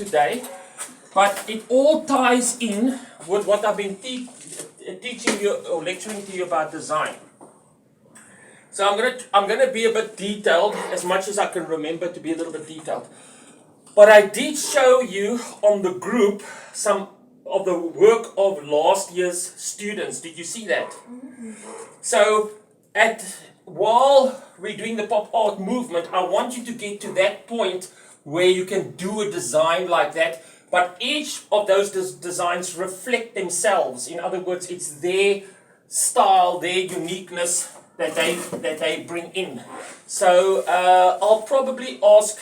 today, but it all ties in with what I've been teaching you or lecturing to you about design. So I'm gonna be a bit detailed, as much as I can remember to be a little bit detailed. But I did show you on the group some of the work of last year's students. Did you see that? So while we're doing the pop art movement, I want you to get to that point where you can do a design like that, but each of those designs reflect themselves. In other words, it's their style, their uniqueness that they bring in. So I'll probably ask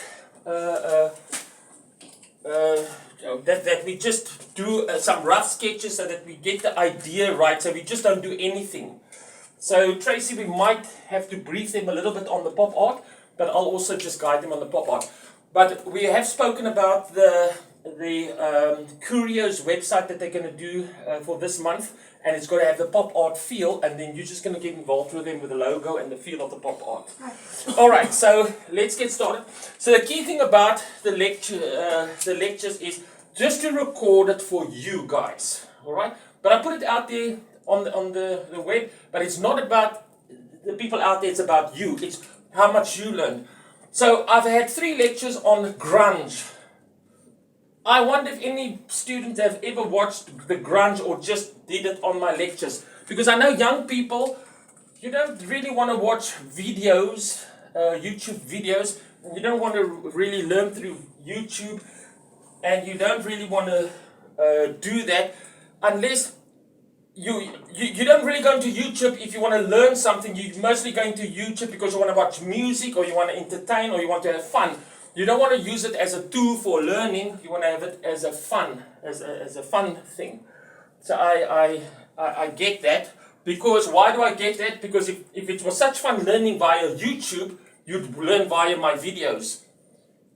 that we just do some rough sketches so that we get the idea right, so we just don't do anything. So Tracy, we might have to brief them a little bit on the pop art, but I'll also just guide them on the pop art. But we have spoken about the Curios website that they're going to do for this month, and it's going to have the pop art feel, and then you're just going to get involved with them with the logo and the feel of the pop art. Right. All right, so let's get started. So the key thing about the lectures is just to record it for you guys. All right, but I put it out there on the web, but it's not about the people out there. It's about you. It's how much you learn. So I've had 3 lectures on grunge. I wonder if any students have ever watched the grunge or just did it on my lectures. Because I know young people, you don't really want to watch videos, YouTube videos. You don't want to really learn through YouTube. And you don't really want to do that unless you don't really go into YouTube if you want to learn something. You're mostly going to YouTube because you want to watch music, or you want to entertain, or you want to have fun. You don't want to use it as a tool for learning. You want to have it as a fun thing. So I get that. Because why do I get that? Because if it was such fun learning via YouTube, you'd learn via my videos.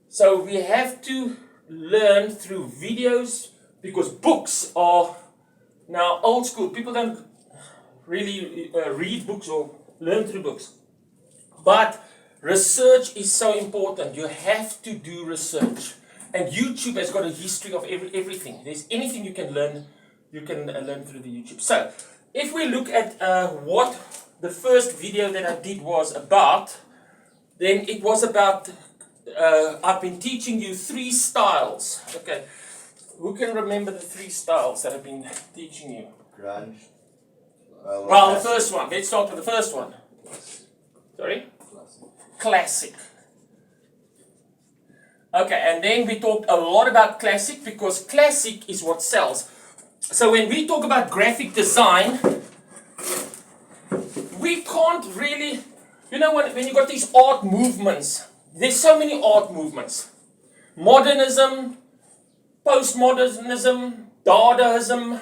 So we have to learn through videos, because books are now old school. People don't really read books or learn through books. But research is so important. You have to do research. And YouTube has got a history of everything. There's anything you can learn through the YouTube. So, if we look at what the first video that I did was about, then it was about, I've been teaching you 3 styles. Okay, who can remember the 3 styles that I've been teaching you? Grunge. Well, the first one. Let's start with the first one. Sorry? Classic. Okay, and then we talked a lot about classic, because classic is what sells. So when we talk about graphic design, we can't really, when you got these art movements, there's so many art movements. Modernism, postmodernism, Dadaism,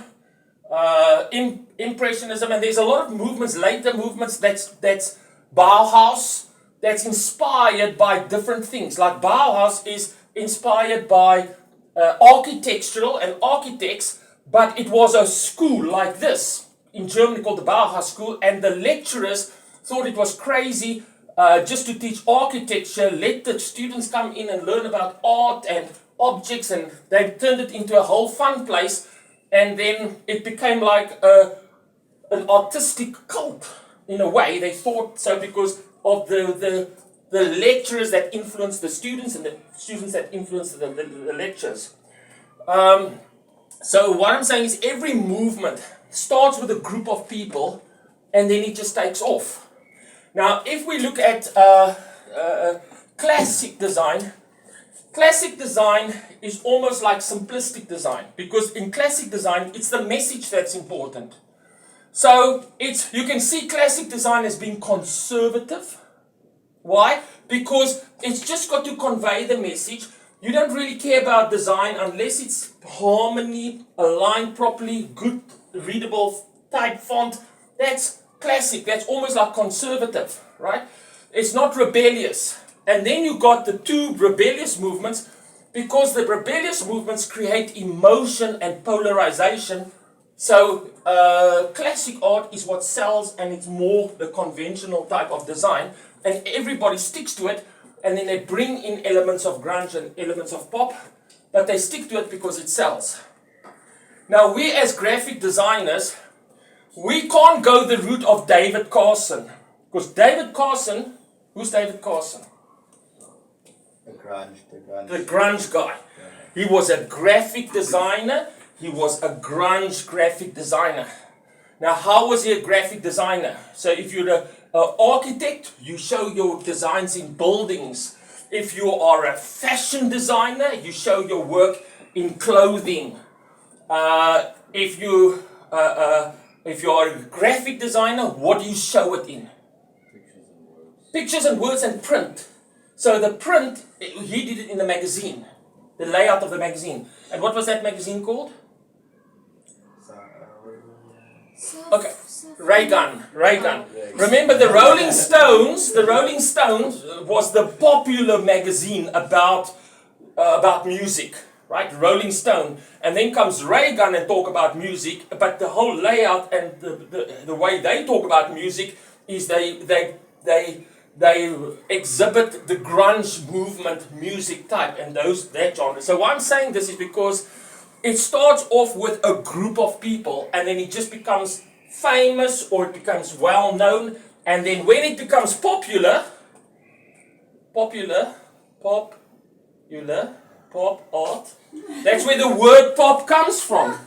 Impressionism, and there's a lot of movements, later movements, that's Bauhaus, that's inspired by different things. Like Bauhaus is inspired by architectural and architects, but it was a school like this in Germany called the Bauhaus School, and the lecturers thought it was crazy just to teach architecture, let the students come in and learn about art and objects, and they turned it into a whole fun place, and then it became like an artistic cult in a way. They thought so because of the lecturers that influenced the students, and the students that influenced the lectures. So what I'm saying is every movement starts with a group of people, and then it just takes off. Now, if we look at classic design is almost like simplistic design, because in classic design, it's the message that's important. So you can see classic design as being conservative. Why? Because it's just got to convey the message. You don't really care about design unless it's harmony, aligned properly, good readable type font. That's classic. That's almost like conservative, right? It's not rebellious. And then you got the 2 rebellious movements, because the rebellious movements create emotion and polarization. So classic art is what sells, and it's more the conventional type of design, and everybody sticks to it, and then they bring in elements of grunge and elements of pop, but they stick to it because it sells. Now, we as graphic designers, we can't go the route of David Carson. Because David Carson, who's David Carson? The grunge guy. He was a graphic designer. He was a grunge graphic designer. Now, how was he a graphic designer? So if you're an architect, you show your designs in buildings. If you are a fashion designer, you show your work in clothing. If you are a graphic designer, what do you show it in? Pictures and words and print. So the print, he did it in the magazine, the layout of the magazine. And what was that magazine called? Okay, Ray-Gun. Remember the Rolling Stones was the popular magazine about music, right? Rolling Stone. And then comes Ray-Gun and talk about music, but the whole layout and the way they talk about music is they exhibit the grunge movement music type and that genre. So why I'm saying this is because it starts off with a group of people and then it just becomes famous or it becomes well known, and then when it becomes popular, pop art, that's where the word pop comes from.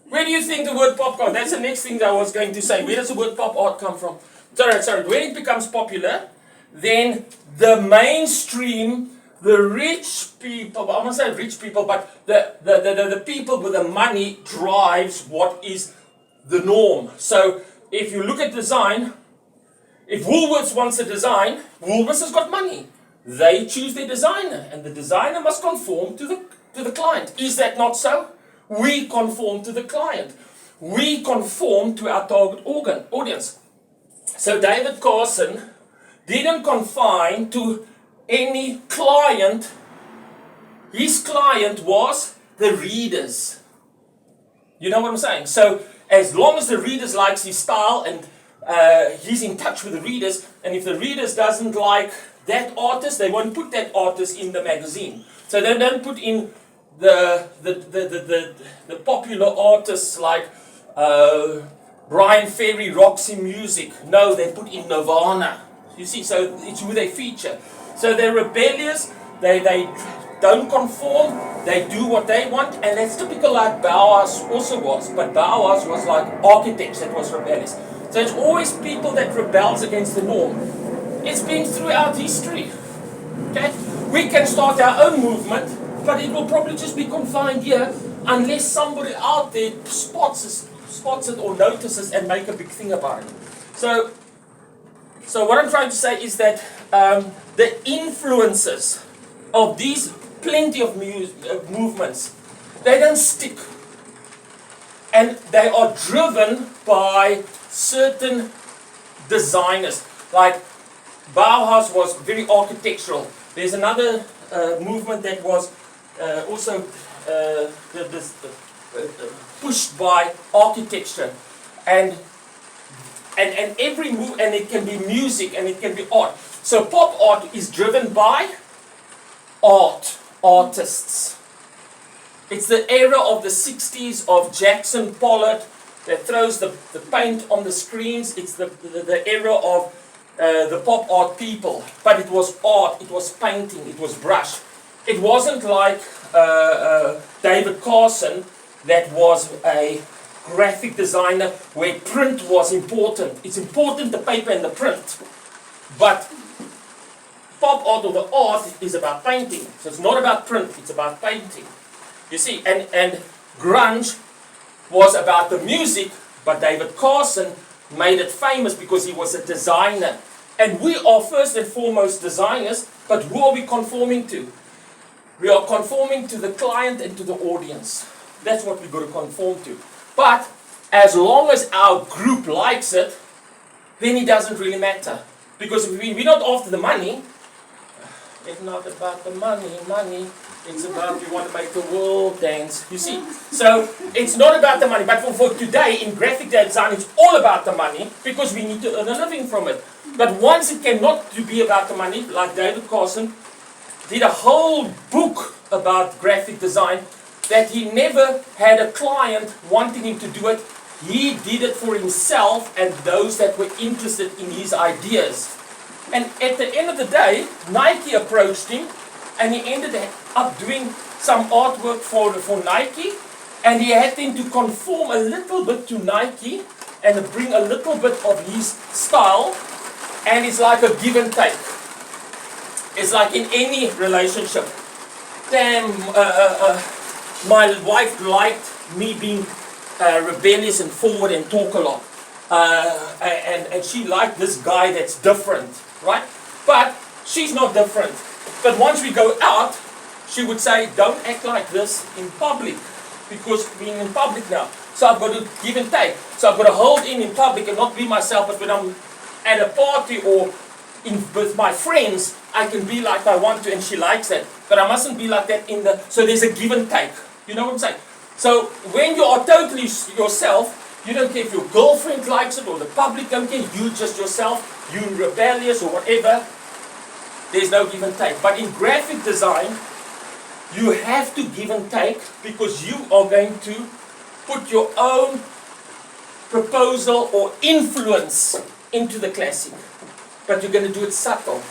Where do you think the word pop comes? That's the next thing that I was going to say. Where does the word pop art come from? Sorry. When it becomes popular, then the mainstream, the rich people, I won't say rich people, but the people with the money drives what is the norm. So if you look at design, if Woolworths wants a design, Woolworths has got money. They choose their designer, and the designer must conform to the client. Is that not so? We conform to the client. We conform to our target audience. So David Carson didn't confine to any client. His client was the readers. You know what I'm saying? So as long as the readers likes his style and he's in touch with the readers, and if the readers doesn't like that artist, they won't put that artist in the magazine. So they don't put in the popular artists like Brian Ferry, Roxy Music. No, they put in Nirvana. You see, so it's who they feature. So they're rebellious, they don't conform, they do what they want, and that's typical like Bauhaus also was. But Bauhaus was like architects that was rebellious. So it's always people that rebels against the norm. It's been throughout history. Okay? We can start our own movement, but it will probably just be confined here unless somebody out there spots it or notices and make a big thing about it. So what I'm trying to say is that the influences of these plenty of movements, they don't stick. And they are driven by certain designers. Like Bauhaus was very architectural. There's another movement that was also pushed by architecture, and every move, and it can be music and it can be art. So pop art is driven by artists. It's the era of the 60s of Jackson Pollock that throws the paint on the screens. It's the era of the pop art people. But it was art, it was painting, it was brush. It wasn't like David Carson that was a graphic designer where print was important. It's important, the paper and the print. But pop art or the art is about painting. So it's not about print, it's about painting. You see, and grunge was about the music, but David Carson made it famous because he was a designer. And we are first and foremost designers, but who are we conforming to? We are conforming to the client and to the audience. That's what we've got to conform to. But as long as our group likes it, then it doesn't really matter. Because we're not after the money. It's not about the money. It's about we want to make the world dance. You see? So it's not about the money. But for today, in graphic design, it's all about the money because we need to earn a living from it. But once it cannot to be about the money, like David Carson did a whole book about graphic design that he never had a client wanting him to do it. He did it for himself and those that were interested in his ideas. And at the end of the day, Nike approached him and he ended up doing some artwork for Nike, and he had them to conform a little bit to Nike and bring a little bit of his style, and it's like a give and take. It's like in any relationship. Damn, my wife liked me being rebellious and forward and talk a lot. And she liked this guy that's different, right? But she's not different. But once we go out, she would say, don't act like this in public, because being in public now. So I've got to give and take. So I've got to hold in public and not be myself, but when I'm at a party or with my friends, I can be like I want to, and she likes that. But I mustn't be like that in the... So there's a give and take. You know what I'm saying? So when you are totally yourself, you don't care if your girlfriend likes it or the public don't care, you just yourself, you're rebellious or whatever, there's no give and take. But in graphic design, you have to give and take, because you are going to put your own proposal or influence into the classic. But you're going to do it subtle.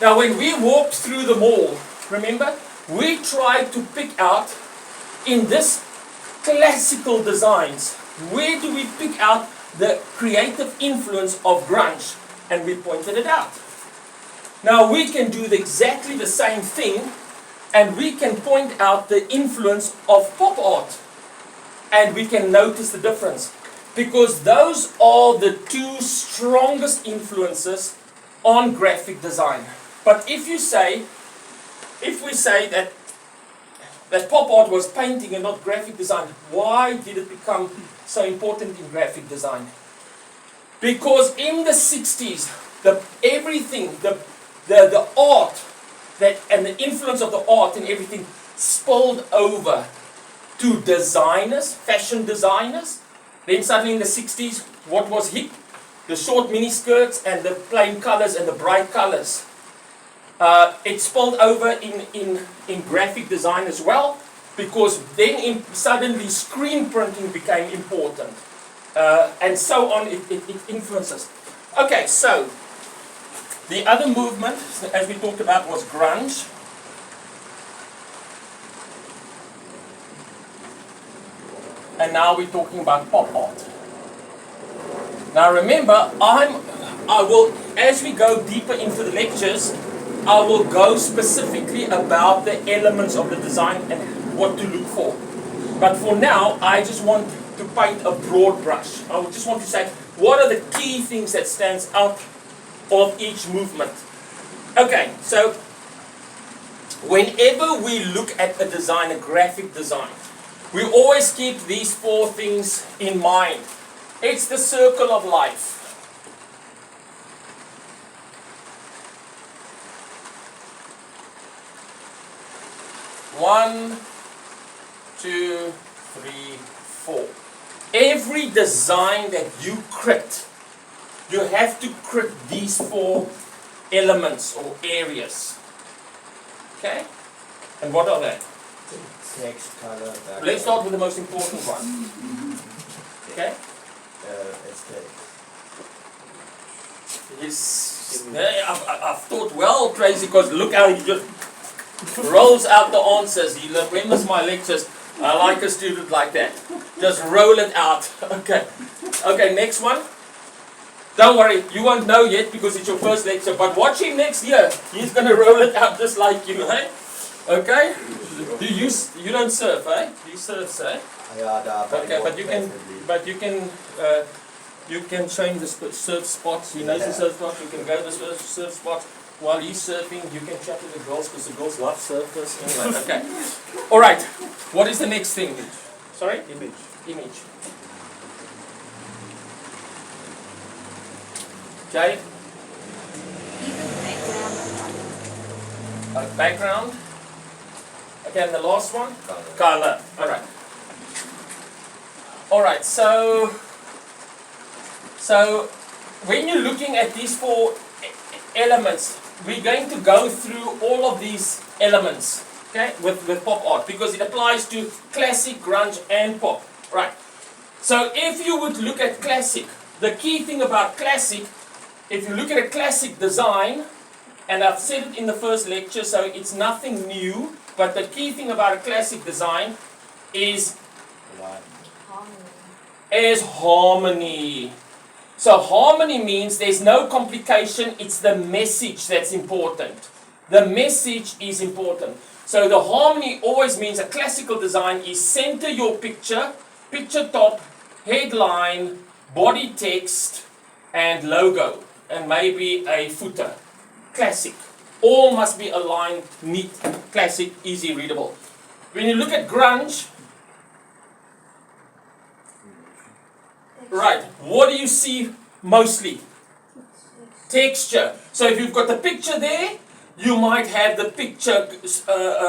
Now when we walked through the mall, remember, we tried to pick out in this classical designs, where do we pick out the creative influence of grunge? And we pointed it out. Now we can do exactly the same thing, and we can point out the influence of pop art, and we can notice the difference, because those are the two strongest influences on graphic design. But if we say that pop art was painting and not graphic design, why did it become so important in graphic design? Because in the 60s, the art and the influence of the art and everything spilled over to designers, fashion designers. Then suddenly in the 60s, what was hip? The short mini skirts and the plain colors and the bright colors. It spilled over in graphic design as well, because then suddenly screen printing became important. And so on, it influences. Okay, so the other movement, as we talked about, was grunge. And now we're talking about pop art. Now remember, I will, as we go deeper into the lectures, I will go specifically about the elements of the design and what to look for. But for now, I just want to paint a broad brush. I just want to say, what are the key things that stands out of each movement? Okay, so whenever we look at a design, a graphic design, we always keep these four things in mind. It's the circle of life. One, two, three, four. Every design that you create, you have to create these four elements or areas. Okay? And what are they? Text, color, background. Let's start with the most important one. Okay? Aesthetic. Yes. I've thought well, Tracy, because look how he just rolls out the answers. He remembers my lectures. I like a student like that. Just roll it out. Okay. Okay, next one. Don't worry, you won't know yet because it's your first lecture, but watch him next year. He's going to roll it out just like you, eh? Okay? You don't surf, eh? You surf, eh? Yeah, okay, you can show him the surf spots. He knows the surf spots. You can go to the surf spots while he's surfing. You can chat with the girls because the girls love surfers. Anyway, okay. All right. What is the next thing? Sorry? Image. Okay. Background. Okay, and the last one? Color. All right. All right. So when you're looking at these four elements, we're going to go through all of these elements. Okay, with pop art, because it applies to classic, grunge, and pop. Right. So if you would look at classic, the key thing about classic, if you look at a classic design, and I've said it in the first lecture, so it's nothing new, but the key thing about a classic design is harmony. So harmony means there's no complication, it's the message that's important. The message is important. So the harmony always means a classical design is center your picture, picture top, headline, body text, and logo, and maybe a footer. Classic. All must be aligned, neat, classic, easy, readable. When you look at grunge, right, what do you see mostly? Texture. So if you've got the picture there, you might have the picture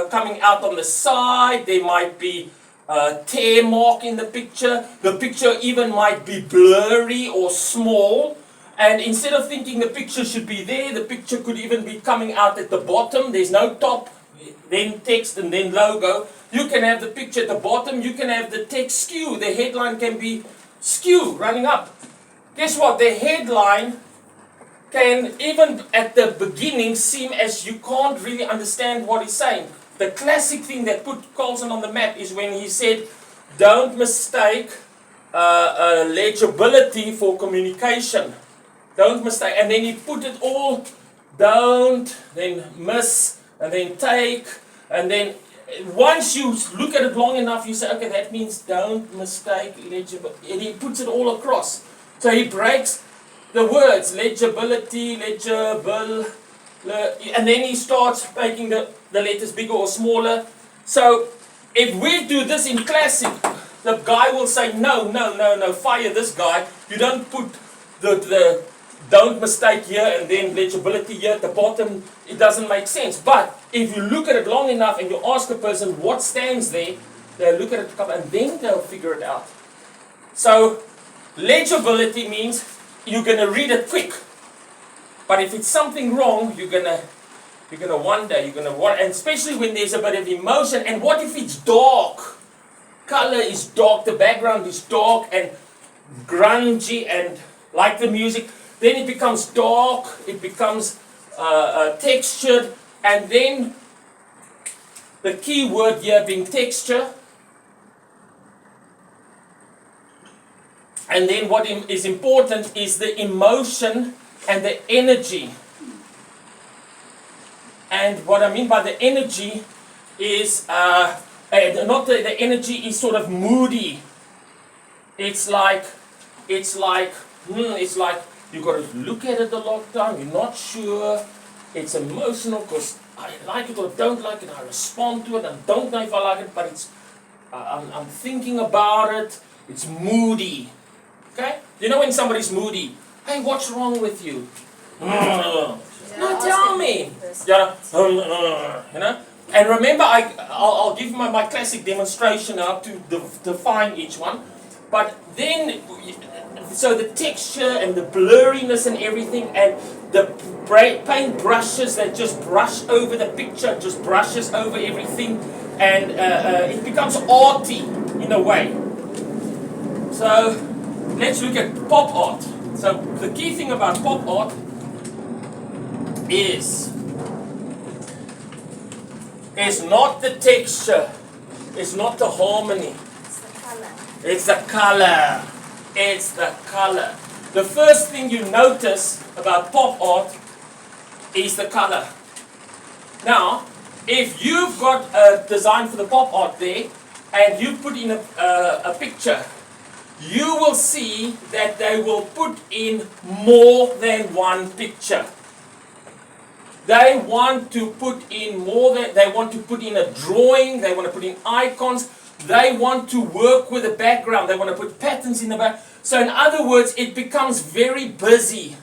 coming out on the side. There might be a tear mark in the picture. The picture even might be blurry or small. And instead of thinking the picture should be there, the picture could even be coming out at the bottom. There's no top, then text, and then logo. You can have the picture at the bottom. You can have the text skew. The headline can be skew, running up. Guess what? The headline can even at the beginning seem as you can't really understand what he's saying. The classic thing that put Carlson on the map is when he said, don't mistake legibility for communication. Don't mistake. And then he put it all, don't, then miss, and then take, and then once you look at it long enough, you say, okay, that means don't mistake legible. And he puts it all across. So he breaks the words, legibility, legible, and then he starts making the letters bigger or smaller. So if we do this in classic, the guy will say, no, fire this guy. You don't put the don't mistake here and then legibility here at the bottom. It doesn't make sense. But if you look at it long enough and you ask a person what stands there, they'll look at it and then they'll figure it out. So legibility means you're going to read it quick. But if it's something wrong, you're gonna wonder, and especially when there's a bit of emotion. And what if it's dark? Color is dark, the background is dark and grungy and like the music. Then it becomes dark, it becomes textured, and then the key word here being texture. And then what is important is the emotion and the energy. And what I mean by the energy is, not the energy is sort of moody. It's like you've got to look at it a long time, you're not sure. It's emotional because I like it or don't like it, I respond to it, I don't know if I like it, but it's I'm thinking about it, it's moody. Okay? You know when somebody's moody, hey, what's wrong with you? No, tell me. Yeah, you know? And remember, I'll give my classic demonstration now to define each one. But then, so the texture and the blurriness and everything, and the paint brushes that just brush over the picture, just brushes over everything, and it becomes arty in a way. So let's look at pop art. So the key thing about pop art is not the texture, it's not the harmony. It's the color. It's the color. The first thing you notice about pop art is the color. Now, if you've got a design for the pop art there, and you put in a picture, you will see that they will put in more than one picture. They want to put in more than, they want to put in a drawing, they want to put in icons, they want to work with the background, they want to put patterns in the back. So in other words, it becomes very busy.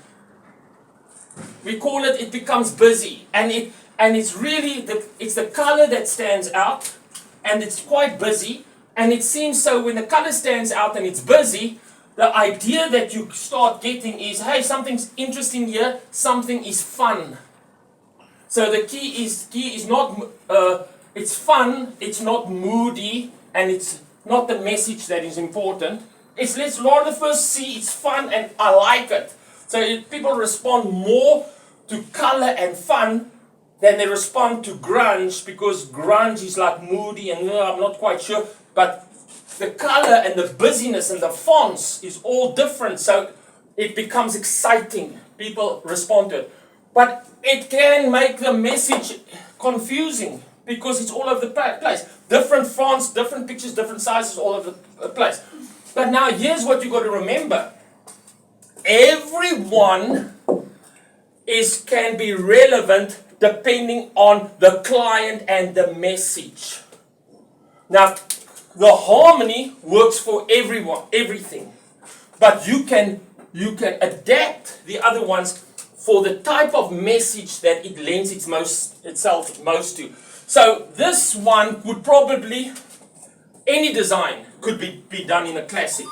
We call it becomes busy. And it's really, it's the color that stands out, and it's quite busy. And it seems so when the color stands out and it's busy, the idea that you start getting is, hey, something's interesting here, something is fun. So the key is not it's fun, it's not moody, and it's not the message that is important. It's let's rather first see it's fun and I like it. So people respond more to color and fun than they respond to grunge, because grunge is like moody and I'm not quite sure. But the color and the busyness and the fonts is all different, so it becomes exciting. People respond to it. But it can make the message confusing because it's all over the place. Different fonts, different pictures, different sizes, all over the place. But now here's what you got to remember. Everyone can be relevant depending on the client and the message. Now, the harmony works for everyone, everything. But you can adapt the other ones for the type of message that it lends itself most to. So this one would probably, any design could be done in a classic.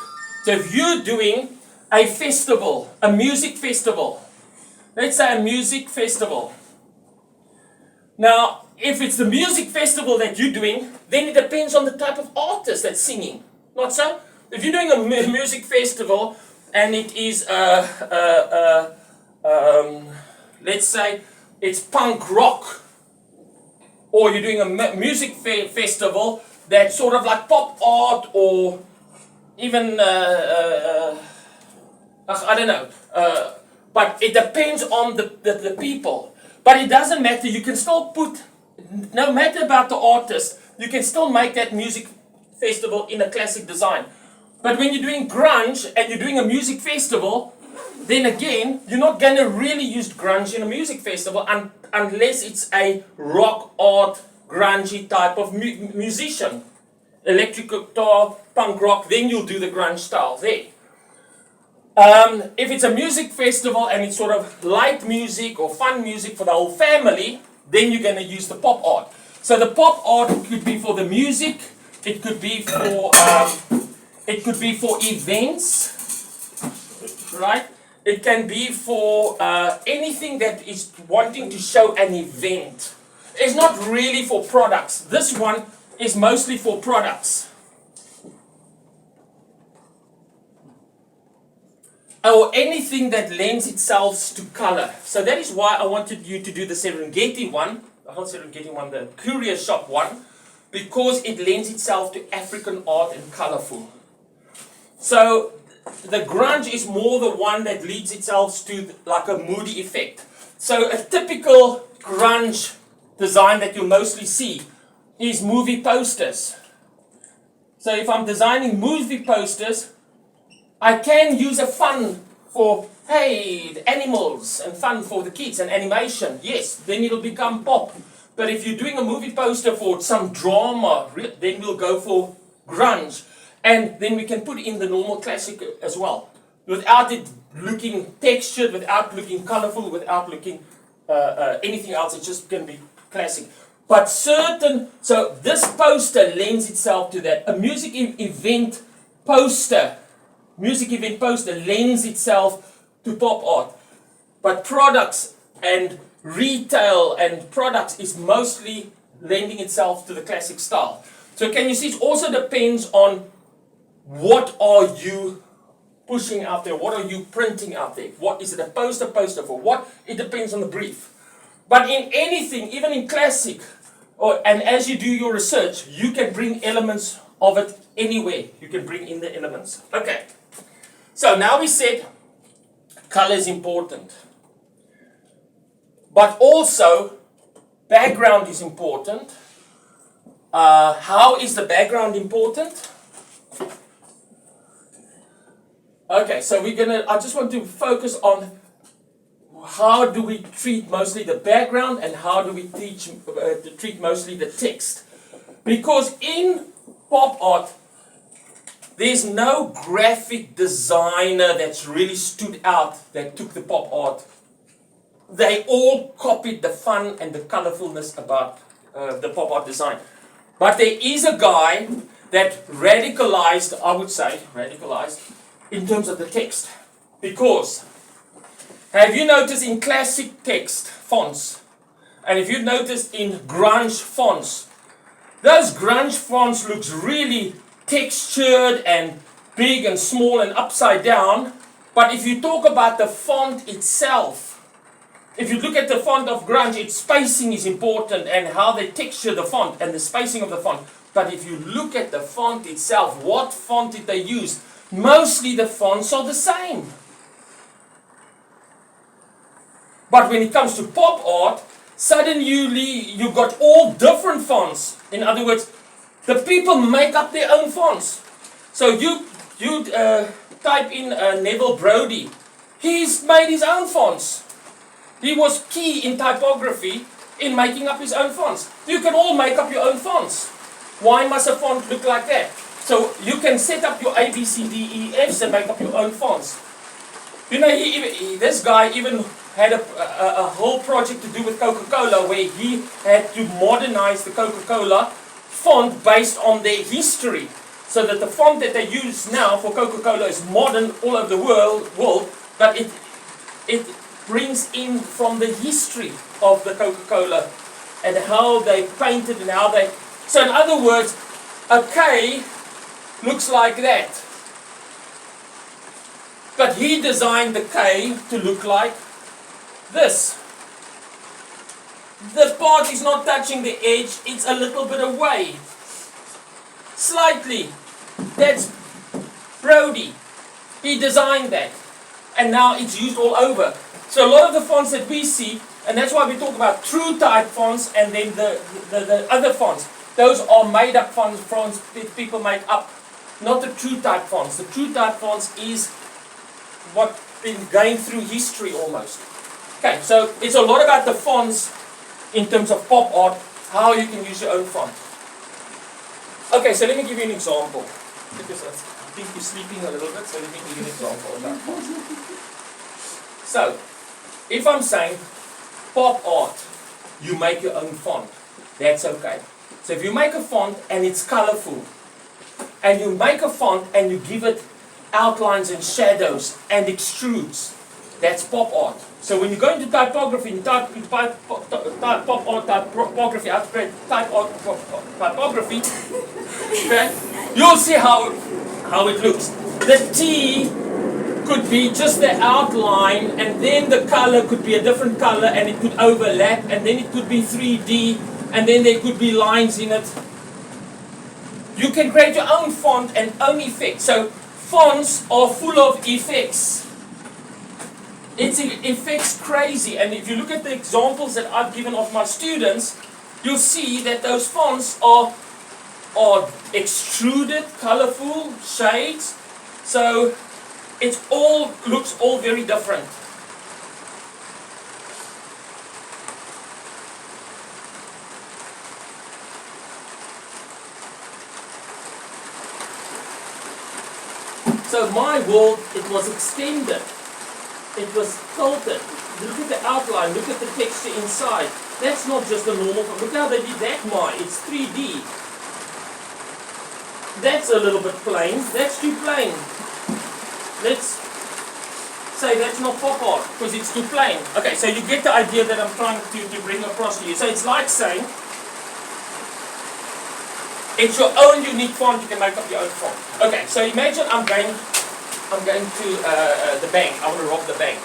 So if you're doing a festival, a music festival, let's say a music festival. Now, if it's the music festival that you're doing, then it depends on the type of artist that's singing. Not so? If you're doing a music festival and it is let's say it's punk rock, or you're doing a music festival that's sort of like pop art, or even I don't know, but it depends on the people. But it doesn't matter, you can still put, no matter about the artist, you can still make that music festival in a classic design. But when you're doing grunge and you're doing a music festival, then again, you're not going to really use grunge in a music festival unless it's a rock art, grungy type of musician. Electric guitar, punk rock, then you'll do the grunge style there. If it's a music festival and it's sort of light music or fun music for the whole family, then you're going to use the pop art. So the pop art could be for the music, it could be for events, right? It can be for anything that is wanting to show an event. It's not really for products. This one is mostly for products. Or anything that lends itself to color. So that is why I wanted you to do the Serengeti one, the Courier Shop one, because it lends itself to African art and colorful. So the grunge is more the one that leads itself to like a moody effect. So a typical grunge design that you'll mostly see is movie posters. So if I'm designing movie posters, I can use a fun for, hey, the animals, and fun for the kids, and animation. Yes, then it'll become pop. But if you're doing a movie poster for some drama, then we'll go for grunge. And then we can put in the normal classic as well. Without it looking textured, without looking colorful, without looking anything else. It's just going to be classic. But so this poster lends itself to that. A music event poster lends itself to pop art. But products and retail and products is mostly lending itself to the classic style. So can you see it also depends on what are you pushing out there? What are you printing out there? What is it a poster for? What? It depends on the brief. But in anything, even in classic, and as you do your research, you can bring elements of it anywhere. You can bring in the elements. Okay. So now we said color is important. But also, background is important. How is the background important? Okay, so I just want to focus on how do we treat mostly the background and how do we treat mostly the text. Because in pop art, there's no graphic designer that's really stood out that took the pop art. They all copied the fun and the colorfulness about the pop art design. But there is a guy that radicalized, in terms of the text. Because, have you noticed in classic text fonts, and if you noticed in grunge fonts, Those grunge fonts looks really textured and big and small and upside down. But if you talk about the font itself, if you look at the font of grunge, its spacing is important and how they texture the font and the spacing of the font. But if you look at the font itself, what font did they use? Mostly the fonts are the same. But when it comes to pop art, suddenly you got all different fonts. In other words, the people make up their own fonts. So you type in Neville Brody. He's made his own fonts. He was key in typography in making up his own fonts. You can all make up your own fonts. Why must a font look like that? So you can set up your A, B, C, D, E, F's and make up your own fonts. You know, this guy even had a whole project to do with Coca-Cola where he had to modernize the Coca-Cola font based on their history. So that the font that they use now for Coca-Cola is modern all over the world, but it brings in from the history of the Coca-Cola and how they painted and how they... So in other words, a K looks like that. But he designed the K to look like this. The part is not touching the edge, it's a little bit away. Slightly. That's Brody. He designed that. And now it's used all over. So a lot of the fonts that we see, and that's why we talk about true type fonts and then the other fonts. Those are made up fonts that people make up. Not the true type fonts. The true type fonts is what been going through history almost. Okay, so it's a lot about the fonts in terms of pop art, how you can use your own font. Okay, so let me give you an example. Because I think you're sleeping a little bit, so let me give you an example of that font. So, if I'm saying pop art, you make your own font. That's okay. So if you make a font and it's colorful, and you make a font and you give it outlines and shadows and extrudes, that's pop art. So when you go into typography, you type pop art, typography, typography, okay, you'll see how it looks. The T could be just the outline, and then the color could be a different color, and it could overlap, and then it could be 3D, and then there could be lines in it. You can create your own font and own effects. So fonts are full of effects. It's effects crazy, and if you look at the examples that I've given of my students, you'll see that those fonts are extruded, colorful shades. So it all looks all very different. So my world, it was extended. It was tilted. Look at the outline, look at the texture inside. That's not just a normal, look how they did that, it's 3D. That's a little bit plain, that's too plain. Let's say that's not pop art, because it's too plain. Okay, so you get the idea that I'm trying to bring across to you. So it's like saying, it's your own unique font, you can make up your own font. Okay, so imagine I'm going to the bank. I want to rob the bank.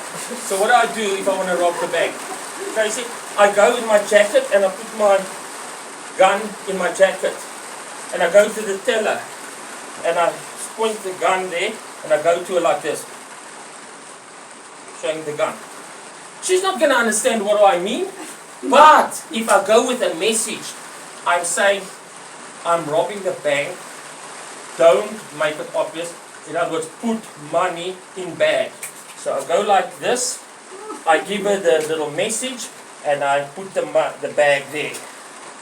So what do I do if I want to rob the bank? Tracy, I go in my jacket and I put my gun in my jacket. And I go to the teller. And I point the gun there. And I go to her like this. Showing the gun. She's not going to understand what do I mean. But if I go with a message, I'm saying, I'm robbing the bank. Don't make it obvious. In other words, put money in bag. So I go like this. I give her the little message and I put the bag there.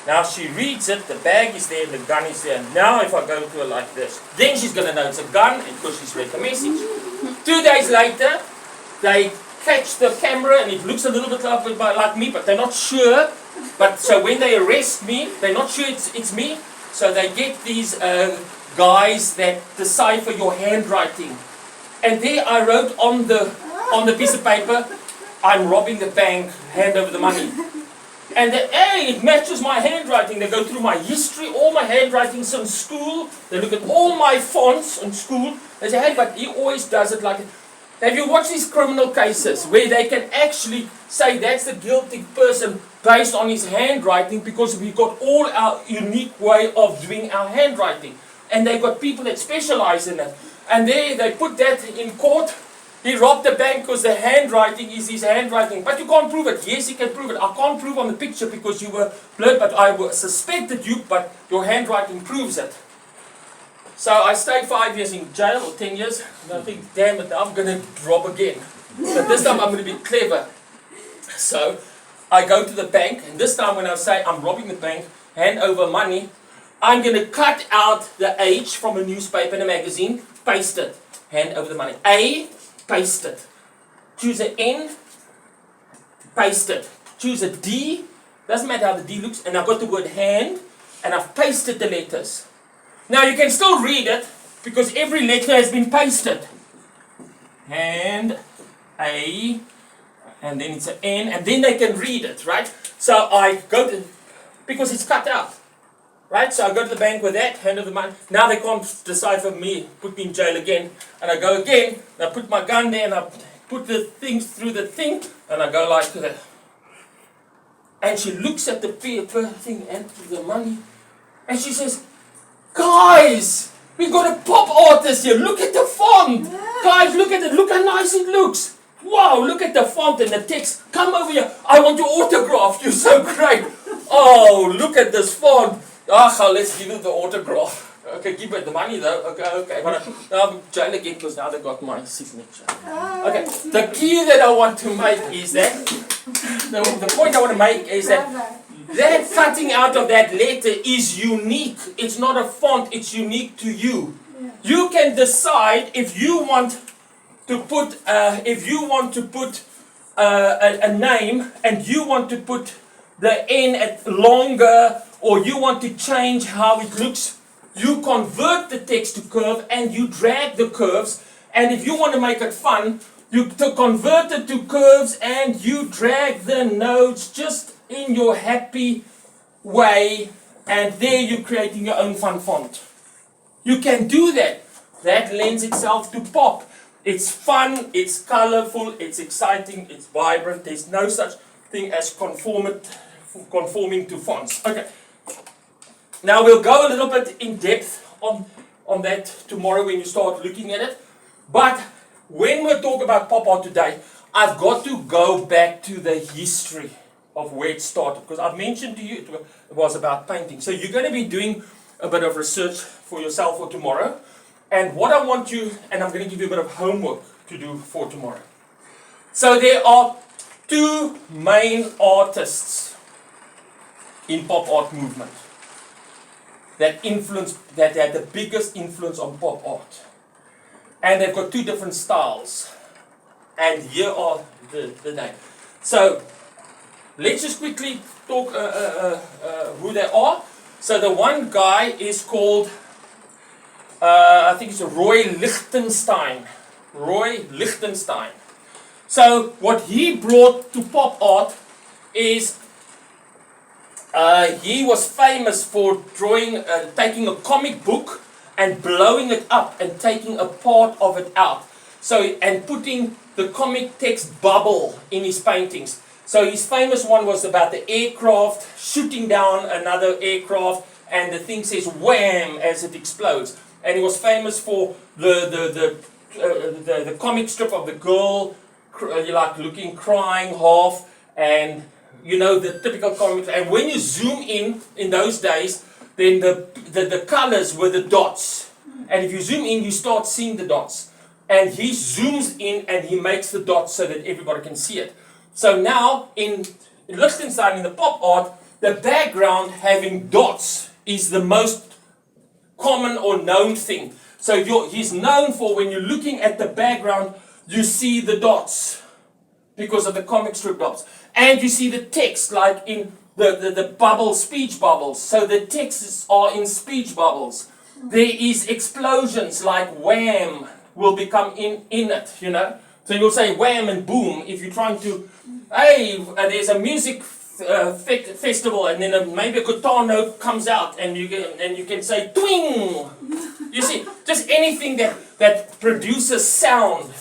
Now she reads it, the bag is there, the gun is there. Now if I go to her like this, then she's going to know it's a gun because she's read the message. 2 days later, they catch the camera and it looks a little bit like me, but they're not sure. But so when they arrest me, they're not sure it's me. So they get these guys that decipher your handwriting. And there I wrote on the piece of paper, I'm robbing the bank, hand over the money. And they, hey, it matches my handwriting. They go through my history, all my handwriting since school. They look at all my fonts in school. They say, hey, but he always does it like it. Have you watched these criminal cases where they can actually say that's the guilty person based on his handwriting because we got all our unique way of doing our handwriting. And they've got people that specialize in it. And there they put that in court. He robbed the bank because the handwriting is his handwriting. But you can't prove it. Yes, he can prove it. I can't prove on the picture because you were blurred, but I suspected you, but your handwriting proves it. So I stayed 5 years in jail, or 10 years, and I think, damn it, I'm going to rob again. But this time I'm going to be clever. So I go to the bank, and this time when I say I'm robbing the bank, hand over money, I'm going to cut out the H from a newspaper and a magazine, paste it, hand over the money. A, paste it. Choose an N, paste it. Choose a D, doesn't matter how the D looks, and I've got the word hand, and I've pasted the letters. Now you can still read it because every letter has been pasted. Hand, A, and then it's an N, and then they can read it, right? So I go to, because it's cut out, right? So I go to the bank with that, hand over the money. Now they can't decide for me, put me in jail again. And I go again, and I put my gun there, and I put the things through the thing, and I go like that. And she looks at the paper thing and the money, and she says, guys, we got a pop artist here. Look at the font. Guys, look at it. Look how nice it looks. Wow, look at the font and the text. Come over here. I want your autograph. You're so great. Oh, look at this font. Ah, let's give it the autograph. Okay, keep it the money though. Okay. But now I'm jail again because now they got my signature. Okay, the key that I want to make is that, the point I want to make is that that cutting out of that letter is unique. It's not a font, it's unique to you. Yeah. You can decide if you want to put a name and you want to put the N at longer, or you want to change how it looks. You convert the text to curve and you drag the curves, and if you want to make it fun, you convert it to curves and you drag the nodes just in your happy way, and there you're creating your own fun font. You can do that. That lends itself to pop. It's fun, it's colorful, it's exciting, it's vibrant. There's no such thing as conforming to fonts. Okay. Now we'll go a little bit in depth on that tomorrow when you start looking at it. But when we talk about pop art today, I've got to go back to the history of where it started, because I've mentioned to you it was about painting. So you're going to be doing a bit of research for yourself for tomorrow, and what I want you, and I'm going to give you a bit of homework to do for tomorrow. So there are two main artists in pop art movement that had the biggest influence on pop art, and they've got two different styles, and here are the names. So let's just quickly talk who they are. So the one guy is called, I think it's Roy Lichtenstein. Roy Lichtenstein. So what he brought to pop art is he was famous for taking a comic book and blowing it up and taking a part of it out. So, and putting the comic text bubble in his paintings. So his famous one was about the aircraft shooting down another aircraft, and the thing says wham as it explodes. And he was famous for the comic strip of the girl like looking, crying half, and you know the typical comics. And when you zoom in those days, then the colors were the dots. And if you zoom in, you start seeing the dots. And he zooms in and he makes the dots so that everybody can see it. So now in Lichtenstein, in the pop art, the background having dots is the most common or known thing. So he's known for, when you're looking at the background, you see the dots because of the comic strip dots. And you see the text like in the bubbles, speech bubbles. So the texts are in speech bubbles. There is explosions like wham will become in it, you know. So you'll say wham and boom if you're trying to, hey, there's a music festival, and then maybe a guitar note comes out, and you can say twing. You see, just anything that produces sound.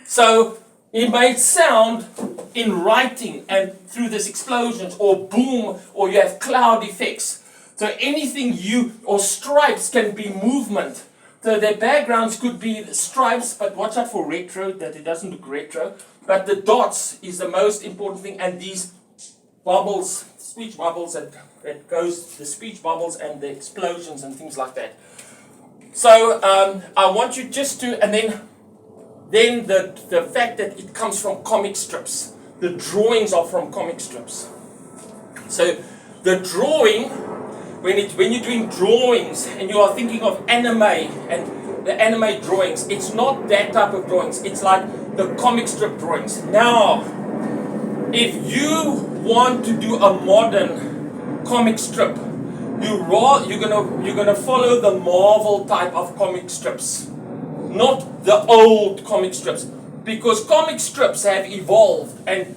So he made sound in writing and through these explosions, or boom, or you have cloud effects. So anything or stripes can be movement. So their backgrounds could be stripes, but watch out for retro, that it doesn't look retro. But the dots is the most important thing, and these bubbles, speech bubbles, that goes, the speech bubbles and the explosions and things like that. So I want you just to, and then the fact that it comes from comic strips. The drawings are from comic strips. So the drawing, when you're doing drawings and you are thinking of anime and the anime drawings, it's not that type of drawings. It's like the comic strip drawings. Now, if you want to do a modern comic strip, you're gonna follow the Marvel type of comic strips, not the old comic strips, because comic strips have evolved, and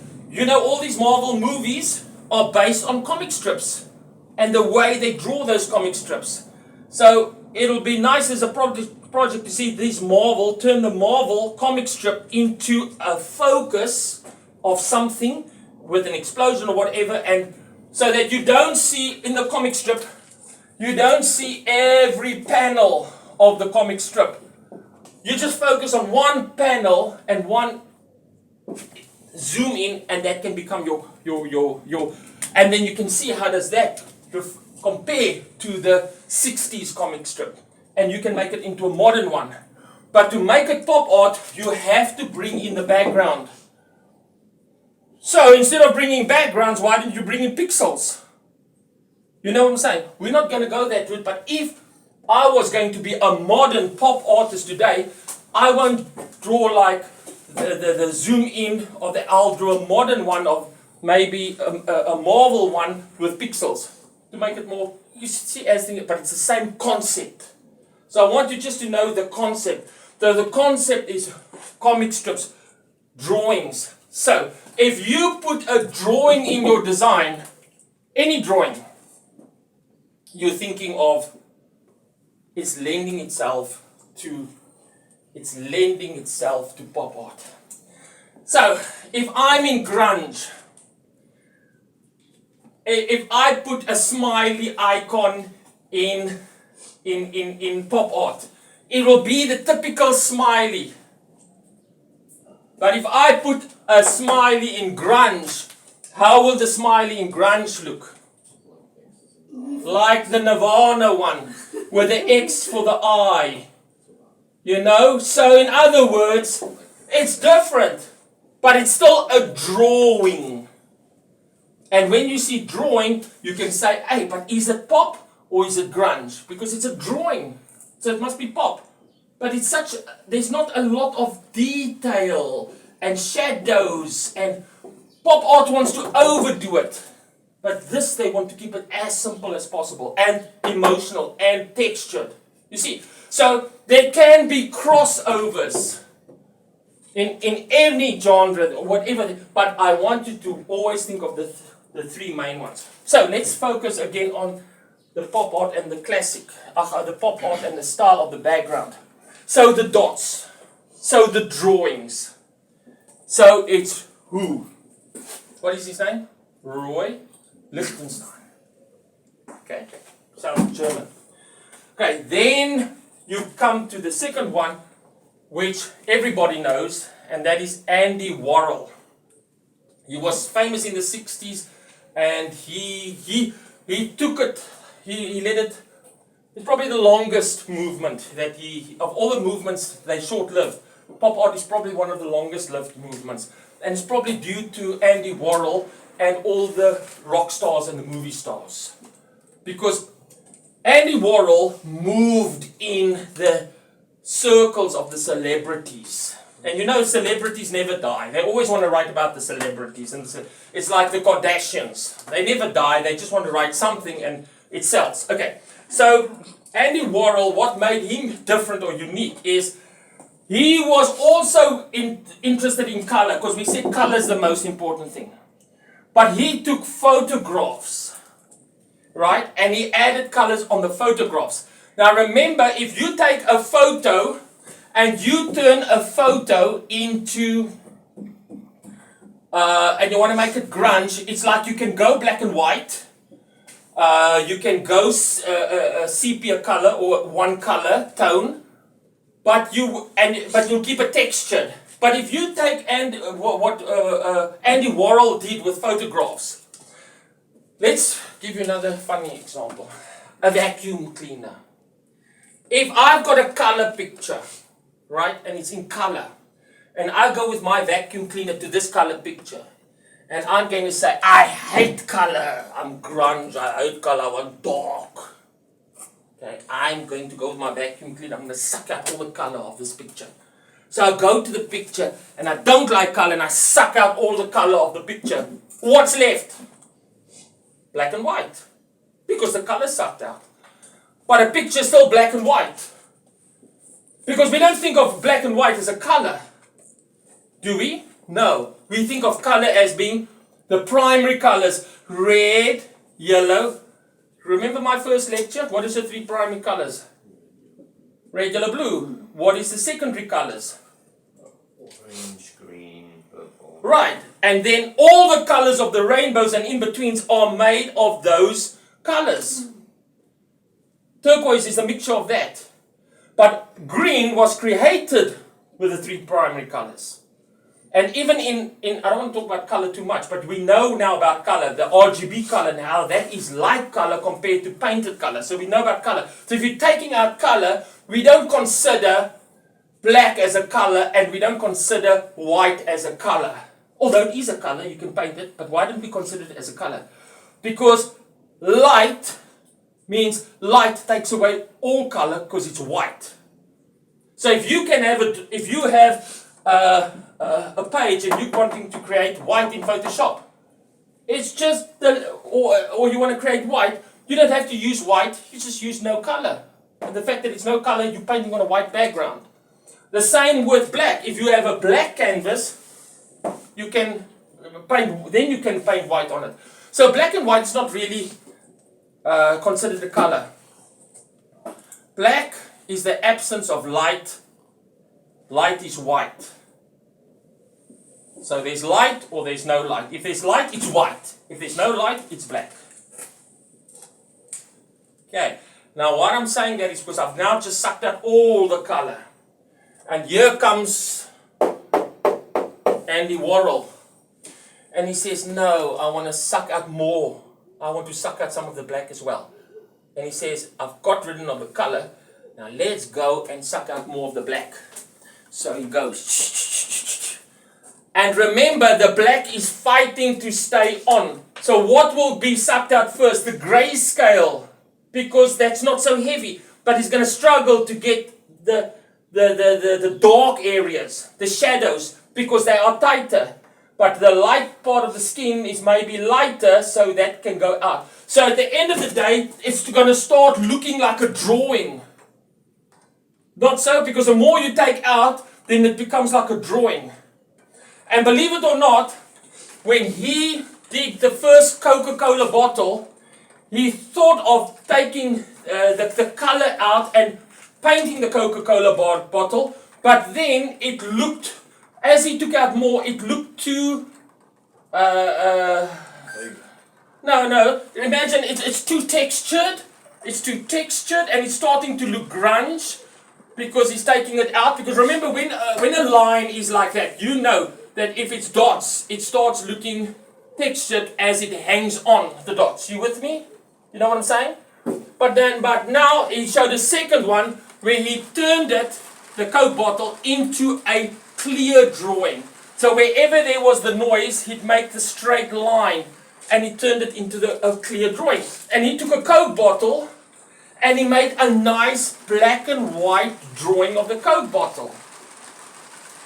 all these Marvel movies are based on comic strips and the way they draw those comic strips. So it'll be nice as a project to see these turn the Marvel comic strip into a focus of something with an explosion or whatever, and so that you don't see in the comic strip, you don't see every panel of the comic strip. You just focus on one panel and one zoom in, and that can become your and then you can see how does that compare to the 60s comic strip, and you can make it into a modern one. But to make it pop art, you have to bring in the background. So instead of bringing backgrounds, why didn't you bring in pixels? You know what I'm saying? We're not going to go that route, but if I was going to be a modern pop artist today, I won't draw like the zoom in, or I'll draw a modern one of maybe a Marvel one with pixels to make it more, you see, but it's the same concept. So I want you just to know the concept. So the concept is comic strips, drawings. So if you put a drawing in your design, any drawing, you're thinking of, it's lending itself to pop art. So if I'm in grunge, if I put a smiley icon in pop art, it will be the typical smiley. But if I put a smiley in grunge, how will the smiley in grunge look? Like the Nirvana one, with the X for the eye. So in other words, it's different, but it's still a drawing. And when you see drawing, you can say, hey, but is it pop or is it grunge? Because it's a drawing, so it must be pop. But there's not a lot of detail and shadows, and pop art wants to overdo it. But this, they want to keep it as simple as possible, and emotional, and textured. You see, so there can be crossovers in any genre, or whatever, but I want you to always think of the three main ones. So let's focus again on the pop art and the classic, the pop art and the style of the background. So the dots, so the drawings. So it's who? What is his name? Roy Lichtenstein. Okay, sounds German. Okay, then you come to the second one, which everybody knows, and that is Andy Warhol. He was famous in the 60s, and he took it, he led it. It's probably the longest movement of all the movements, they short-lived. Pop art is probably one of the longest-lived movements, and it's probably due to Andy Warhol and all the rock stars and the movie stars. Because Andy Warhol moved in the circles of the celebrities. And celebrities never die. They always want to write about the celebrities. And it's like the Kardashians. They never die, they just want to write something and it sells. Okay, so Andy Warhol, what made him different or unique is he was also interested in color, because we said color is the most important thing. But he took photographs, right? And he added colors on the photographs. Now remember, if you take a photo and you turn a photo into, and you want to make it grunge, it's like you can go black and white, you can go sepia color or one color tone, but you'll keep it textured. But if you take what Andy Warhol did with photographs, let's give you another funny example. A vacuum cleaner. If I've got a color picture, right, and it's in color, and I go with my vacuum cleaner to this color picture, and I'm going to say, I hate color, I'm grunge, I hate color, I want dark. Okay, I'm going to go with my vacuum cleaner, I'm going to suck out all the color of this picture. So I go to the picture, and I don't like color, and I suck out all the color of the picture. What's left? Black and white. Because the color sucked out. But a picture is still black and white. Because we don't think of black and white as a color. Do we? No. We think of color as being the primary colors. Red, yellow. Remember my first lecture? What is the three primary colors? Red, yellow, blue. What is the secondary colors? Orange, green, purple. Right. And then all the colors of the rainbows and in-betweens are made of those colors. Turquoise is a mixture of that. But green was created with the three primary colors. And even in I don't want to talk about color too much, but we know now about color, the RGB color now, that is light color compared to painted color. So we know about color. So if you're taking out color, we don't consider black as a color and we don't consider white as a color. Although it is a color, you can paint it, but why don't we consider it as a color? Because light means light takes away all color because it's white. So if you can have it, if you have a page and you're wanting to create white in Photoshop, it's just or you want to create white, you don't have to use white, you just use no color. And the fact that it's no color, you're painting on a white background. The same with black. If you have a black canvas, you can paint white on it. So black and white is not really considered a color. Black is the absence of light. Light is white. So there's light or there's no light. If there's light, it's white. If there's no light, it's black. Okay. Now what I'm saying that is because I've now just sucked out all the color. And here comes Andy Warhol. And he says, no, I want to suck out more. I want to suck out some of the black as well. And he says, I've got rid of the color. Now let's go and suck out more of the black. So he goes. And remember, the black is fighting to stay on. So what will be sucked out first? The grayscale. Because that's not so heavy. But he's going to struggle to get the dark areas, the shadows, because they are tighter. But the light part of the skin is maybe lighter, so that can go out. So at the end of the day, it's going to start looking like a drawing. Not so, because the more you take out, then it becomes like a drawing. And believe it or not, when he did the first Coca-Cola bottle, he thought of taking the color out and painting the Coca-Cola bottle, but then it looked, as he took out more, it looked too, no, imagine it's too textured, and it's starting to look grunge, because he's taking it out, because remember when a line is like that, you know that if it's dots, it starts looking textured as it hangs on the dots. You with me? You know what I'm saying? But now he showed a second one where he turned the Coke bottle into a clear drawing. So wherever there was the noise, he'd make the straight line and he turned it into a clear drawing. And he took a Coke bottle and he made a nice black and white drawing of the Coke bottle.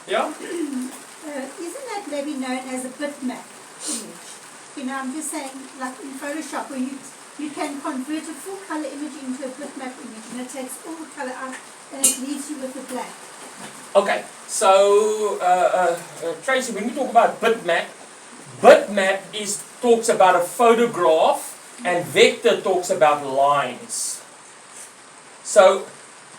Yeah? Isn't that maybe known as a bitmap image? You know, I'm just saying, like in Photoshop, where you can convert a full color image into a bitmap image, and it takes all the color out, and it leaves you with the black. Okay, so Tracy, when we talk about bitmap is talks about a photograph and vector talks about lines. So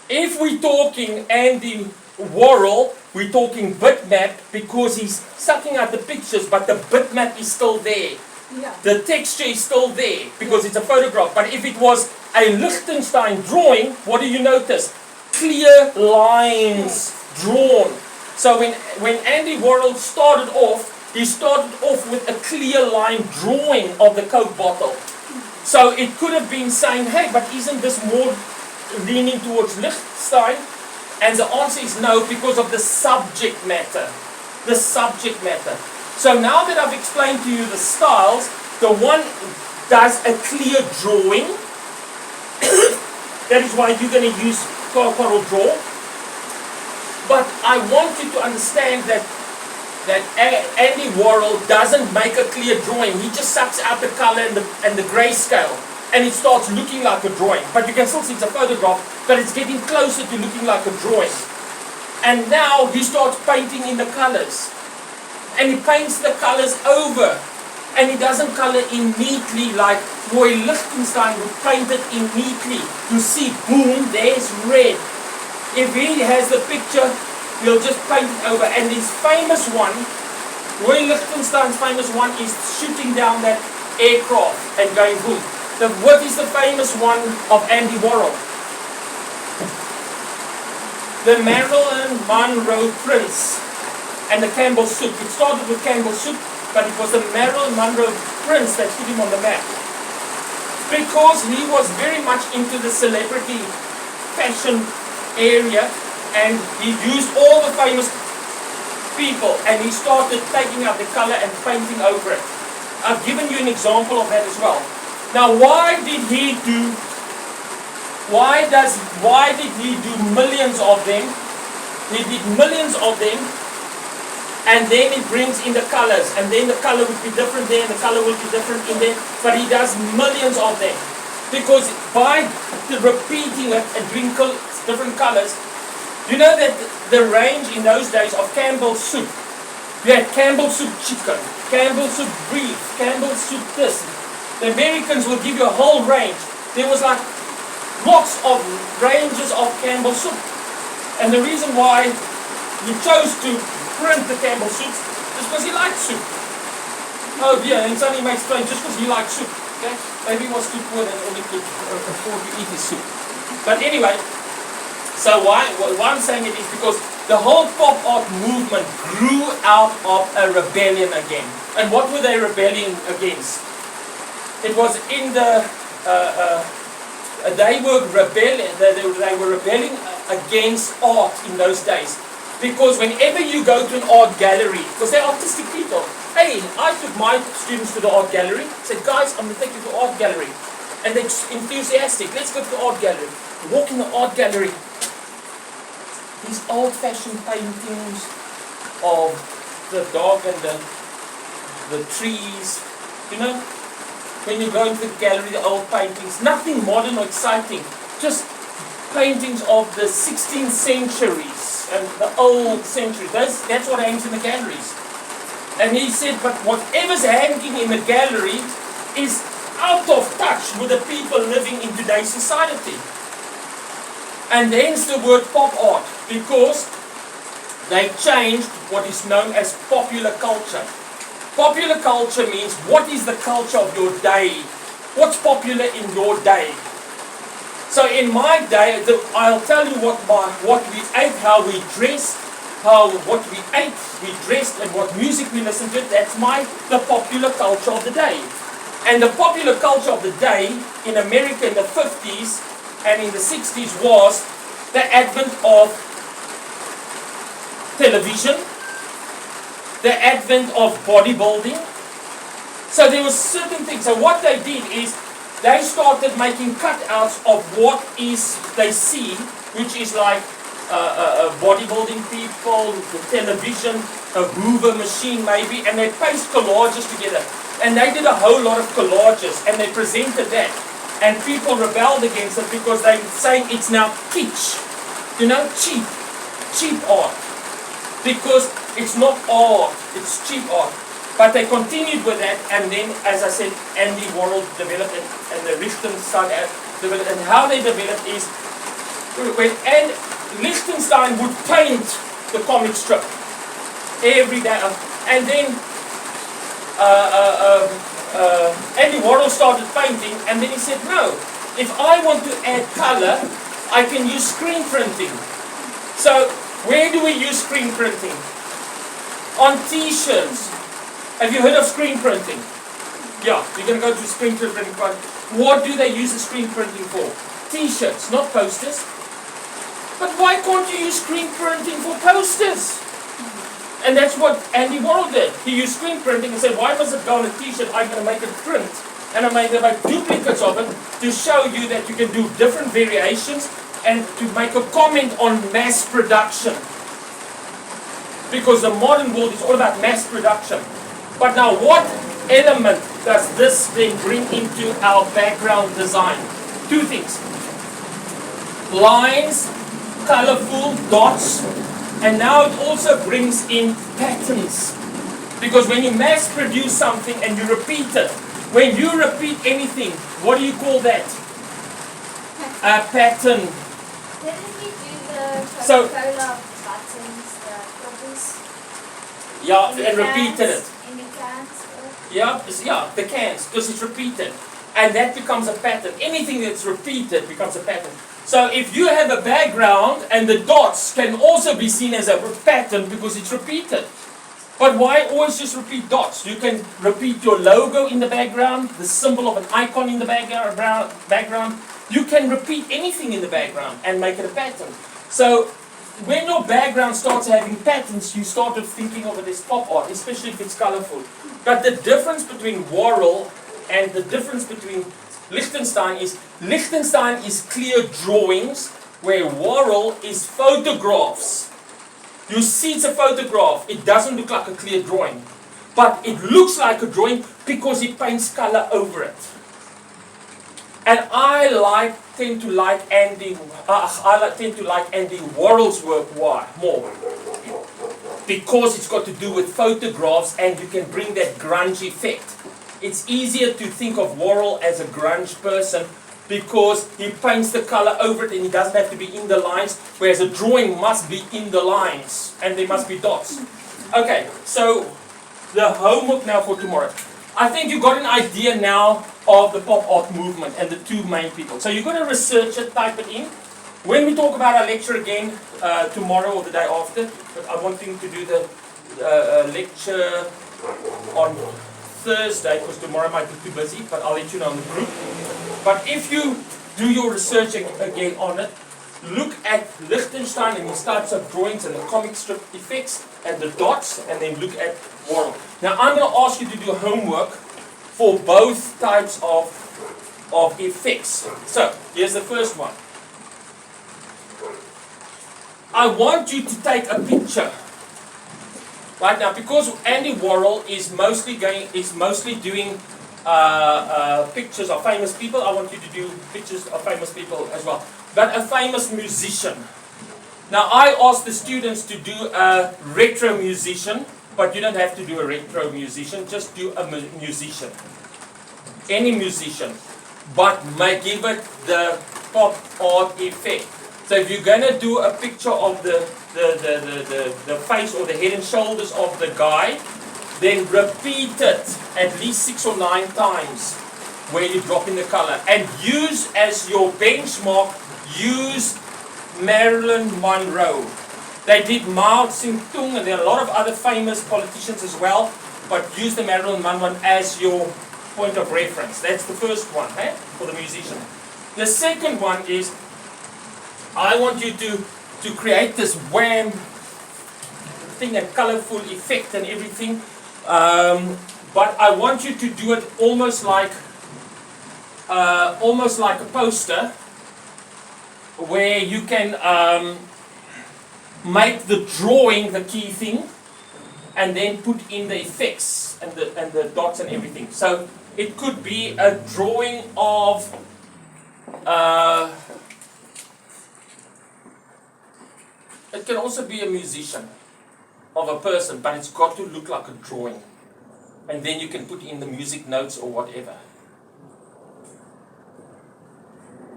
if we're talking Andy Warhol, we're talking bitmap because he's sucking out the pictures, but the bitmap is still there. Yeah. The texture is still there because it's a photograph. But if it was a Liechtenstein drawing, what do you notice? Clear lines drawn. So when Andy Warhol started off, he started off with a clear line drawing of the Coke bottle. So it could have been saying, hey, but isn't this more leaning towards Liechtenstein? And the answer is no, because of the subject matter. The subject matter. So now that I've explained to you the styles, the one does a clear drawing. That is why you're going to use Coral Draw. But I want you to understand that Andy Warhol doesn't make a clear drawing. He just sucks out the color and the grayscale, and it starts looking like a drawing. But you can still see it's a photograph, but it's getting closer to looking like a drawing. And now he starts painting in the colors. And he paints the colors over. And he doesn't color in neatly like Roy Lichtenstein would paint it in neatly. You see, boom, there's red. If he has the picture, he'll just paint it over. And his famous one, Roy Lichtenstein's famous one, is shooting down that aircraft and going boom. What is the famous one of Andy Warhol? The Marilyn Monroe prints and the Campbell soup. It started with Campbell soup, but it was the Marilyn Monroe prints that put him on the map. Because he was very much into the celebrity fashion area, and he used all the famous people, and he started taking out the color and painting over it. I've given you an example of that as well. Now, why did he do millions of them? He did millions of them, and then he brings in the colors, and then the color would be different there, and the color would be different in there, but he does millions of them. Because by repeating it and doing different colors, you know that the range in those days of Campbell soup, you had Campbell soup chicken, Campbell soup beef, Campbell soup this. The Americans will give you a whole range. There was like lots of ranges of Campbell soup. And the reason why he chose to print the Campbell soups is because he liked soup. Oh yeah, and suddenly he makes claim just because he liked soup. Okay? Maybe he was too poor and only could afford to eat his soup. But anyway, so why I'm saying it is because the whole pop art movement grew out of a rebellion again. And what were they rebelling against? It was in the they were rebelling against art in those days. Because whenever you go to an art gallery, because they're artistic people. Hey, I took my students to the art gallery, said, guys, I'm going to take you to the art gallery. And they're enthusiastic, let's go to the art gallery. Walk in the art gallery. These old-fashioned paintings of the dog and the trees, you know? When you go into the gallery, the old paintings, nothing modern or exciting, just paintings of the 16th centuries and the old centuries. That's what hangs in the galleries. And he said, but whatever's hanging in the gallery is out of touch with the people living in today's society. And hence the word pop art, because they changed what is known as popular culture. Popular culture means what is the culture of your day? What's popular in your day? So in my day, I'll tell you what we ate, how we dressed, what we ate, we dressed, and what music we listened to. That's the popular culture of the day. And the popular culture of the day in America in the 50s and in the 60s was the advent of television, the advent of bodybuilding. So there were certain things. So what they did is they started making cutouts of what is they see, which is like bodybuilding people, the television, a Hoover machine maybe, and they paste collages together. And they did a whole lot of collages, and they presented that. And people rebelled against it because they were saying it's now kitsch. You know, cheap art. Because it's not art, it's cheap art. But they continued with that, and then, as I said, Andy Warhol developed it, and the Liechtenstein developed it. And how they developed is, when Liechtenstein would paint the comic strip every day, and then Andy Warhol started painting, and then he said, no, if I want to add color, I can use screen printing. So, where do we use screen printing? On t-shirts. Have you heard of screen printing? Yeah, you're going to go to screen printing. What do they use the screen printing for? T-shirts, not posters. But why can't you use screen printing for posters? And that's what Andy Warhol did. He used screen printing and said, why must it go on a t-shirt? I'm going to make it print. And I'm going to make duplicates of it to show you that you can do different variations and to make a comment on mass production. Because the modern world is all about mass production. But now what element does this then bring into our background design? Two things. Lines, colorful dots, and now it also brings in patterns. Because when you mass produce something and you repeat it, when you repeat anything, what do you call that? A pattern. Didn't we do the So- Coca-Cola buttons, the filters? Yeah, In the and repeated cans, it. In the cans. Yeah, the cans, because it's repeated. And that becomes a pattern. Anything that's repeated becomes a pattern. So if you have a background and the dots can also be seen as a pattern because it's repeated. But why always just repeat dots? You can repeat your logo in the background, the symbol of an icon in the background. You can repeat anything in the background and make it a pattern. So when your background starts having patterns, you start thinking of it as pop art, especially if it's colorful. But the difference between Warhol and the difference between Liechtenstein is clear drawings, where Warhol is photographs. You see it's a photograph, it doesn't look like a clear drawing. But it looks like a drawing because it paints color over it. And I tend to like Andy Warhol's work. Why? More. Because it's got to do with photographs and you can bring that grunge effect. It's easier to think of Warhol as a grunge person because he paints the color over it and he doesn't have to be in the lines, whereas a drawing must be in the lines and there must be dots. Okay, so the homework now for tomorrow. I think you got an idea now of the pop art movement and the two main people. So you're going to research it, type it in. When we talk about our lecture again tomorrow or the day after, but I'm wanting to do the lecture on Thursday because tomorrow might be too busy, but I'll let you know in the group. But if you do your research again on it, look at Liechtenstein and his types of drawings and the comic strip effects and the dots, and then look at Warhol. Now I'm going to ask you to do homework for both types of effects. So here's the first one. I want you to take a picture. Right now, because Andy Warhol is mostly doing pictures of famous people, I want you to do pictures of famous people as well. But a famous musician. Now I asked the students to do a retro musician, but you don't have to do a retro musician, just do a musician. Any musician. But give it the pop art effect. So if you're going to do a picture of the face or the head and shoulders of the guy, then repeat it at least 6 or 9 times where you drop in the color. And use as your benchmark, use Marilyn Monroe. They did Mao Zedong and there are a lot of other famous politicians as well, but use the Marilyn Monroe as your point of reference. That's the first one, for the musician. The second one is, I want you to create this wham thing and colorful effect and everything, but I want you to do it almost like a poster, where you can make the drawing the key thing, and then put in the effects and the dots and everything. So it could be a drawing of it can also be a musician of a person, but it's got to look like a drawing. and then you can put in the music notes or whatever.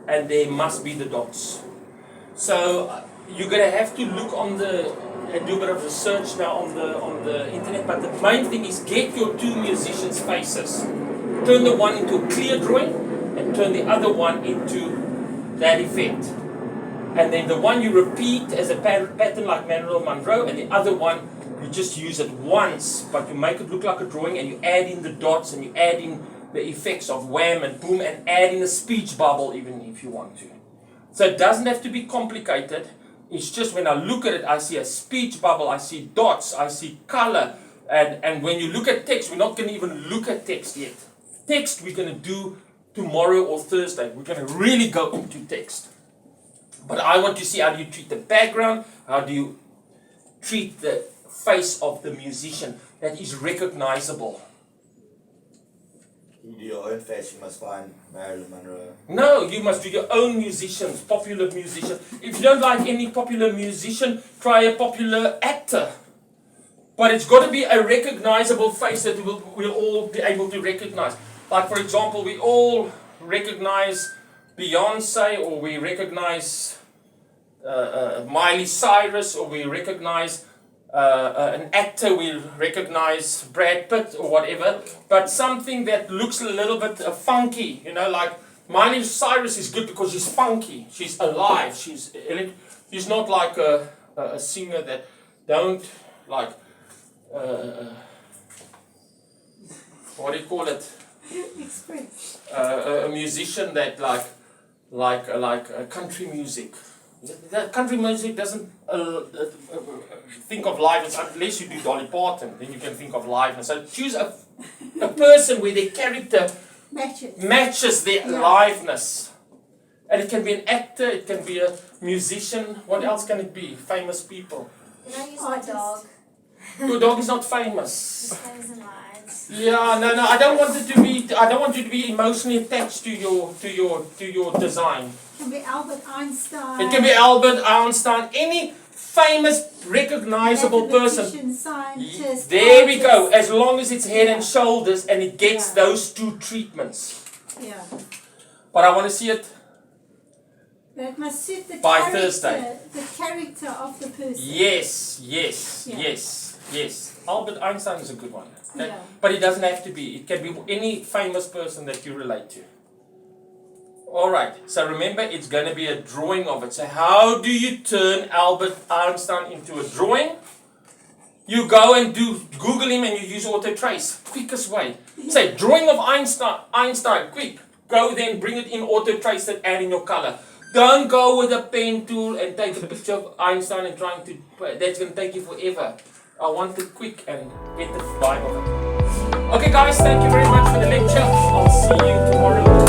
And there must be the dots. So you're going to have to look on and do a bit of research now on the internet, but the main thing is get your two musicians' faces. Turn the one into a clear drawing and turn the other one into that effect. And then the one you repeat as a pattern like Marilyn Monroe, and the other one you just use it once, but you make it look like a drawing, and you add in the dots and you add in the effects of wham and boom, and add in a speech bubble even if you want to. So it doesn't have to be complicated. It's just when I look at it, I see a speech bubble, I see dots, I see color. And when you look at text, we're not going to even look at text yet. Text we're going to do tomorrow or Thursday. We're going to really go into text. But I want to see how do you treat the background, how do you treat the face of the musician that is recognizable. You do your own face, you must find Marilyn Monroe. No, you must do your own musicians, popular musician. If you don't like any popular musician, try a popular actor. But it's got to be a recognizable face that we'll all be able to recognize. Like, for example, we all recognize Beyonce, or we recognize Miley Cyrus, or we recognize an actor, we recognize Brad Pitt or whatever, but something that looks a little bit funky, you know, like Miley Cyrus is good because she's funky, she's alive, she's not like a singer that don't like, what do you call it? Express. A musician that like country music. That country music doesn't think of liveness unless you do Dolly Parton. Then you can think of liveness. So choose a person where their character matches their liveness. And it can be an actor, it can be a musician. What else can it be? Famous people. Can I use my dog? Your dog is not famous. His name is Lights. Yeah, no. I don't want you to be emotionally attached to your design. It can be Albert Einstein. It can be Albert Einstein, any famous, recognizable person. Scientist, There we go. As long as it's head and shoulders and it gets those two treatments. Yeah. But I want to see it But it must suit the by character, Thursday. the character of the person. Yes. Albert Einstein is a good one. Okay? Yeah. But it doesn't have to be. It can be any famous person that you relate to. Alright, so remember it's going to be a drawing of it. So how do you turn Albert Einstein into a drawing? You go and Google him and you use auto trace. Quickest way. Say drawing of Einstein, quick. Go then, bring it in auto trace and add in your color. Don't go with a pen tool and take a picture of Einstein and trying to, that's going to take you forever. I want it quick and get the vibe of it. Okay guys, thank you very much for the lecture. I'll see you tomorrow.